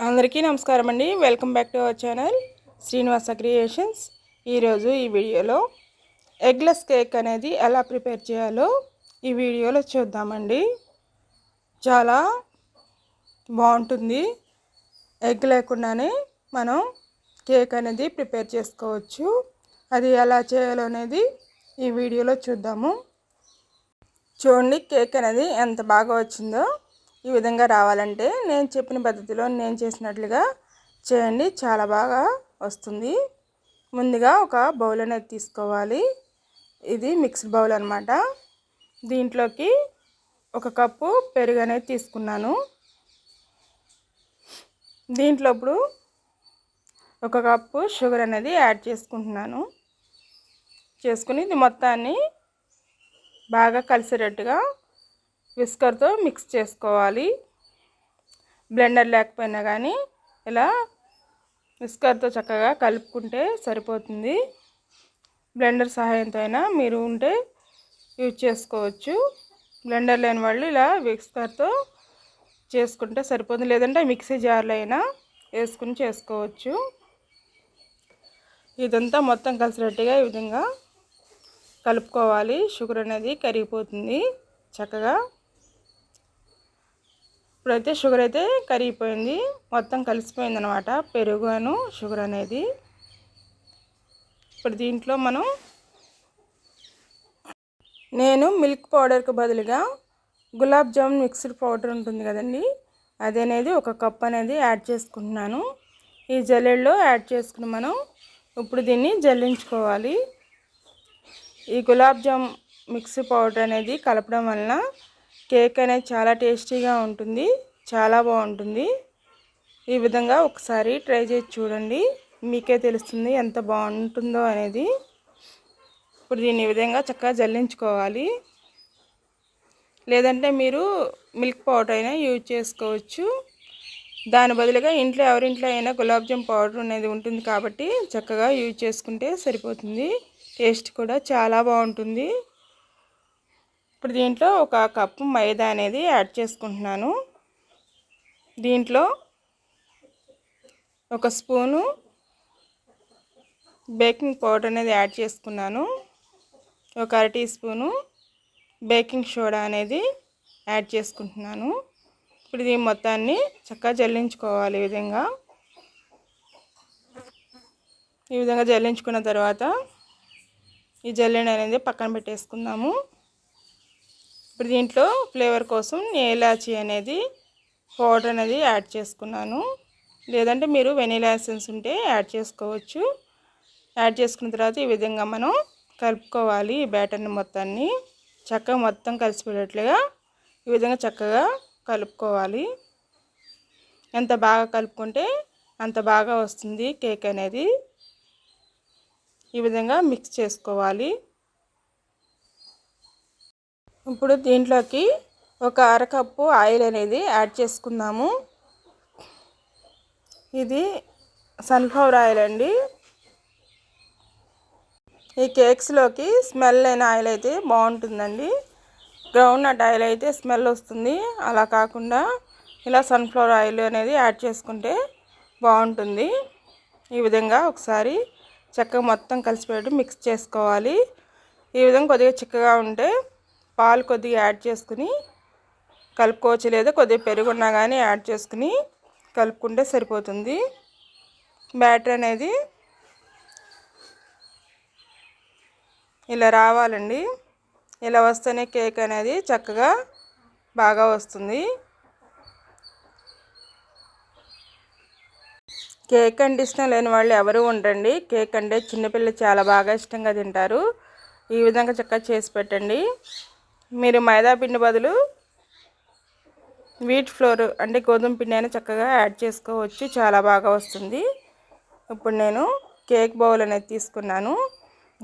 అందరికీ నమస్కారం అండి. Welcome back to our channel Srinivasa creations. ఈరోజు ఈ వీడియోలో ఎగ్లెస్ కేక్ అనేది ఎలా ప్రిపేర్ చేయాలో ఈ వీడియోలో చూద్దామండి. చాలా బాగుంటుంది. ఎగ్ లేకుండానే మనం కేక్ అనేది ప్రిపేర్ చేసుకోవచ్చు. అది ఎలా చేయాలో అనేది ఈ వీడియోలో చూద్దాము. చూడండి, కేక్ అనేది ఎంత బాగా వచ్చిందో. ఈ విధంగా రావాలంటే నేను చెప్పిన పద్ధతిలో నేను చేసినట్లుగా చేయండి, చాలా బాగా వస్తుంది. ముందుగా ఒక బౌల్ అనేది తీసుకోవాలి. ఇది మిక్స్డ్ బౌల్ అన్నమాట. దీంట్లోకి ఒక కప్పు పెరుగు అనేది తీసుకున్నాను. దీంట్లో ఇప్పుడు ఒక కప్పు షుగర్ అనేది యాడ్ చేసుకుంటున్నాను. చేసుకుని ఇది మొత్తాన్ని బాగా కలిసేటట్టుగా విస్కర్తో మిక్స్ చేసుకోవాలి. బ్లెండర్ లేకపోయినా కానీ ఇలా విస్కర్తో చక్కగా కలుపుకుంటే సరిపోతుంది. బ్లెండర్ సహాయంతో అయినా మీరు ఉంటే యూజ్ చేసుకోవచ్చు. బ్లెండర్ లేని వాళ్ళు ఇలా విస్కర్తో చేసుకుంటే సరిపోతుంది, లేదంటే మిక్సీ జార్లో అయినా వేసుకుని చేసుకోవచ్చు. ఇదంతా మొత్తం కలిసినట్టుగా ఈ విధంగా కలుపుకోవాలి. షుగర్ అనేది కరిగిపోతుంది చక్కగా. ఇప్పుడైతే షుగర్ అయితే కరిగిపోయింది, మొత్తం కలిసిపోయింది అనమాట, పెరుగును షుగర్ అనేది. ఇప్పుడు దీంట్లో నేను మిల్క్ పౌడర్కి బదులుగా గులాబ్ జామున్ మిక్స్డ్ పౌడర్ ఉంటుంది కదండి, అది అనేది ఒక కప్ అనేది యాడ్ చేసుకుంటున్నాను. ఈ జల్లెడలో యాడ్ చేసుకుని మనం ఇప్పుడు దీన్ని జల్లించుకోవాలి. ఈ గులాబ్ జామ్ మిక్స్ పౌడర్ అనేది కలపడం వలన కేక్ అనేది చాలా టేస్టీగా ఉంటుంది, చాలా బాగుంటుంది. ఈ విధంగా ఒకసారి ట్రై చేసి చూడండి, మీకే తెలుస్తుంది ఎంత బాగుంటుందో అనేది. ఇప్పుడు దీన్ని ఈ విధంగా చక్కగా జల్లించుకోవాలి. లేదంటే మీరు మిల్క్ పౌడర్ అయినా యూజ్ చేసుకోవచ్చు. దాని బదులుగా ఇంట్లో ఎవరింట్లో అయినా గులాబ్ జామ్ పౌడర్ అనేది ఉంటుంది కాబట్టి చక్కగా యూజ్ చేసుకుంటే సరిపోతుంది. టేస్ట్ కూడా చాలా బాగుంటుంది. ఇప్పుడు దీంట్లో ఒక కప్పు మైదా అనేది యాడ్ చేసుకుంటున్నాను. దీంట్లో ఒక స్పూను బేకింగ్ పౌడర్ అనేది యాడ్ చేసుకున్నాను. ఒక అర టీ స్పూను బేకింగ్ సోడా అనేది యాడ్ చేసుకుంటున్నాను. ఇప్పుడు దీని మొత్తాన్ని చక్కగా జల్లించుకోవాలి. ఈ విధంగా జల్లించుకున్న తర్వాత ఈ జల్లెడ అనేది పక్కన పెట్టేసుకుందాము. ఇప్పుడు దీంట్లో ఫ్లేవర్ కోసం ఇలాచీ అనేది పౌడర్ అనేది యాడ్ చేసుకున్నాను. లేదంటే మీరు వెనీలా ఎసెన్స్ ఉంటే యాడ్ చేసుకోవచ్చు. యాడ్ చేసుకున్న తర్వాత ఈ విధంగా మనం కలుపుకోవాలి. ఈ బ్యాటర్ని మొత్తాన్ని చక్కగా మొత్తం కలిసిపోయేట్లుగా ఈ విధంగా చక్కగా కలుపుకోవాలి. ఎంత బాగా కలుపుకుంటే అంత బాగా వస్తుంది కేక్ అనేది. ఈ విధంగా మిక్స్ చేసుకోవాలి. ఇప్పుడు దీంట్లోకి ఒక అరకప్పు ఆయిల్ అనేది యాడ్ చేసుకుందాము. ఇది సన్ఫ్లవర్ ఆయిల్ అండి. ఈ కేక్స్లోకి స్మెల్ అయిన ఆయిల్ అయితే బాగుంటుందండి. గ్రౌండ్ నట్ ఆయిల్ అయితే స్మెల్ వస్తుంది. అలా కాకుండా ఇలా సన్ఫ్లవర్ ఆయిల్ అనేది యాడ్ చేసుకుంటే బాగుంటుంది. ఈ విధంగా ఒకసారి చక్కగా మొత్తం కలిసిపోయేట్టు మిక్స్ చేసుకోవాలి. ఈ విధంగా కొద్దిగా చిక్కగా ఉంటే పాలు కొద్దిగా యాడ్ చేసుకుని కలుపుకోవచ్చు, లేదా కొద్దిగా పెరుగున్నా కానీ యాడ్ చేసుకుని కలుపుకుంటే సరిపోతుంది. బ్యాటర్ అనేది ఇలా రావాలండి. ఇలా వస్తేనే కేక్ అనేది చక్కగా బాగా వస్తుంది. కేక్ అంటే ఇష్టం లేని వాళ్ళు ఎవరు ఉండరండి. కేక్ అంటే చిన్నపిల్లలు చాలా బాగా ఇష్టంగా తింటారు. ఈ విధంగా చక్కగా చేసి పెట్టండి. మీరు మైదా పిండి బదులు వీట్ ఫ్లోర్ అంటే గోధుమ పిండి అయినా చక్కగా యాడ్ చేసుకోవచ్చు, చాలా బాగా వస్తుంది. ఇప్పుడు నేను కేక్ బౌల్ అనేది తీసుకున్నాను.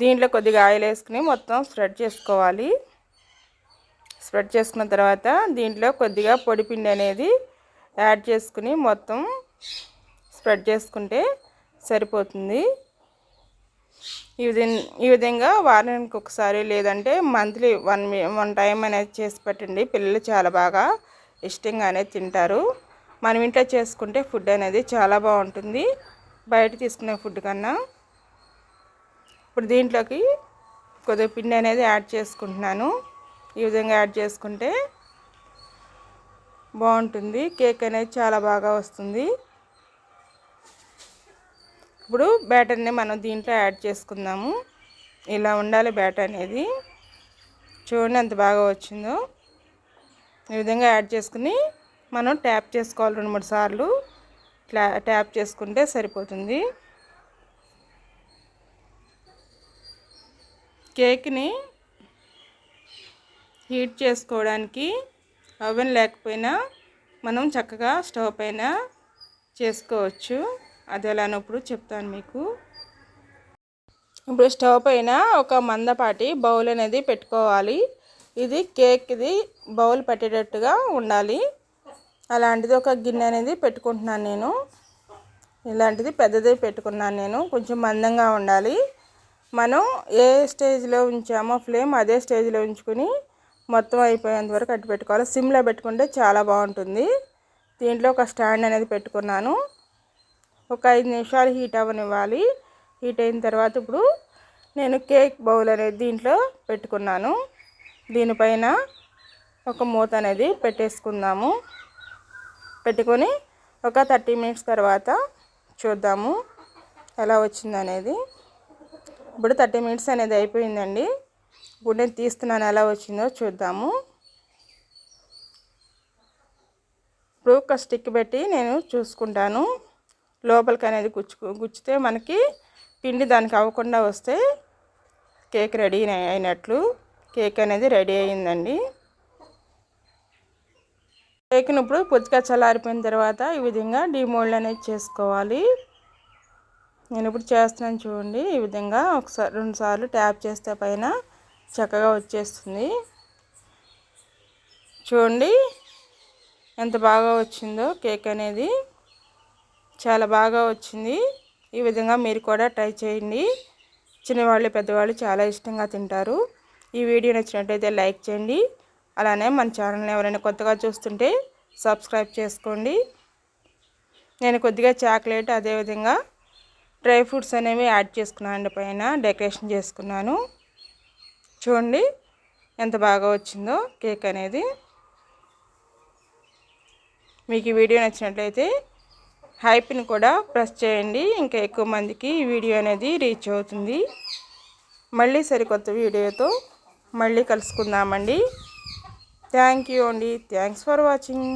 దీంట్లో కొద్దిగా ఆయిల్ వేసుకుని మొత్తం స్ప్రెడ్ చేసుకోవాలి. స్ప్రెడ్ చేసుకున్న తర్వాత దీంట్లో కొద్దిగా పొడి పిండి అనేది యాడ్ చేసుకుని మొత్తం స్ప్రెడ్ చేసుకుంటే సరిపోతుంది. ఈ విధంగా వారానికి ఒకసారి లేదంటే మంత్లీ వన్ టైం అనేది చేసి పెట్టండి. పిల్లలు చాలా బాగా ఇష్టంగా అనేది తింటారు. మనం ఇంట్లో చేసుకుంటే ఫుడ్ అనేది చాలా బాగుంటుంది బయట తీసుకునే ఫుడ్ కన్నా. ఇప్పుడు దీంట్లోకి కొద్దిగా పిండి అనేది యాడ్ చేసుకుంటున్నాను. ఈ విధంగా యాడ్ చేసుకుంటే బాగుంటుంది, కేక్ అనేది చాలా బాగా వస్తుంది. ఇప్పుడు బ్యాటర్ని మనం దీంట్లో యాడ్ చేసుకుందాము. ఇలా ఉండాలి బ్యాటర్ అనేది. చూడండి ఎంత బాగా వచ్చిందో. ఈ విధంగా యాడ్ చేసుకుని మనం ట్యాప్ చేసుకోవాలి 2-3 సార్లు. ట్యాప్ చేసుకుంటే సరిపోతుంది. కేక్ని హీట్ చేసుకోవడానికి ఓవెన్ లేకపోయినా మనం చక్కగా స్టవ్ పైన చేసుకోవచ్చు. అది ఎలానో ఇప్పుడు చెప్తాను మీకు. ఇప్పుడు స్టవ్ పైన ఒక మందపాటి బౌల్ అనేది పెట్టుకోవాలి. ఇది కేక్ది బౌల్ పట్టేటట్టుగా ఉండాలి. అలాంటిది ఒక గిన్నె అనేది పెట్టుకుంటున్నాను నేను. ఇలాంటిది పెద్దది పెట్టుకున్నాను నేను. కొంచెం మందంగా ఉండాలి. మనం ఏ స్టేజ్లో ఉంచామో ఫ్లేమ్ అదే స్టేజ్లో ఉంచుకొని మొత్తం అయిపోయేంత వరకు అట్టు పెట్టుకోవాలి. సిమ్లో పెట్టుకుంటే చాలా బాగుంటుంది. దీంట్లో ఒక స్టాండ్ అనేది పెట్టుకున్నాను. ఒక 5 నిమిషాలు హీట్ అవ్వనివ్వాలి. హీట్ అయిన తర్వాత ఇప్పుడు నేను కేక్ బౌల్ అనేది దీంట్లో పెట్టుకున్నాను. దీనిపైన ఒక మూత అనేది పెట్టేసుకుందాము. పెట్టుకొని ఒక 30 మినిట్స్ తర్వాత చూద్దాము ఎలా వచ్చిందనేది. ఇప్పుడు 30 మినిట్స్ అనేది అయిపోయిందండి. ఇప్పుడు నేను తీస్తున్నాను, ఎలా వచ్చిందో చూద్దాము. ఇప్పుడు ఒక స్టిక్ పెట్టి నేను చూసుకుంటాను. లోపలికి అనేది గుచ్చితే మనకి పిండి దానికి అవ్వకుండా వస్తే కేక్ రెడీ అయినట్లు. కేక్ అనేది రెడీ అయిందండి. కేక్ను ఇప్పుడు కొద్దిగా చల్లారిపోయిన తర్వాత ఈ విధంగా డీమోల్డ్ అనేది చేసుకోవాలి. నేను ఇప్పుడు చేస్తున్నాను చూడండి. ఈ విధంగా 2 సార్లు ట్యాప్ చేస్తే పైన చక్కగా వచ్చేస్తుంది. చూడండి ఎంత బాగా వచ్చిందో కేక్ అనేది. చాలా బాగా వచ్చింది. ఈ విధంగా మీరు కూడా ట్రై చేయండి. చిన్నవాళ్ళు పెద్దవాళ్ళు చాలా ఇష్టంగా తింటారు. ఈ వీడియో నచ్చినట్లయితే లైక్ చేయండి. అలానే మన ఛానల్ని ఎవరైనా కొత్తగా చూస్తుంటే సబ్స్క్రైబ్ చేసుకోండి. నేను కొద్దిగా చాక్లెట్ అదేవిధంగా డ్రై ఫ్రూట్స్ అనేవి యాడ్ చేసుకున్నాను. పైన డెకరేషన్ చేసుకున్నాను. చూడండి ఎంత బాగా వచ్చిందో కేక్ అనేది. మీకు ఈ వీడియో నచ్చినట్లయితే హైప్ని కూడా ప్రెస్ చేయండి. ఇంకా ఎక్కువ మందికి ఈ వీడియో అనేది రీచ్ అవుతుంది. మళ్ళీ సరికొత్త వీడియోతో మళ్ళీ కలుసుకుందామండి. థ్యాంక్ యూ అండి. Thanks for watching.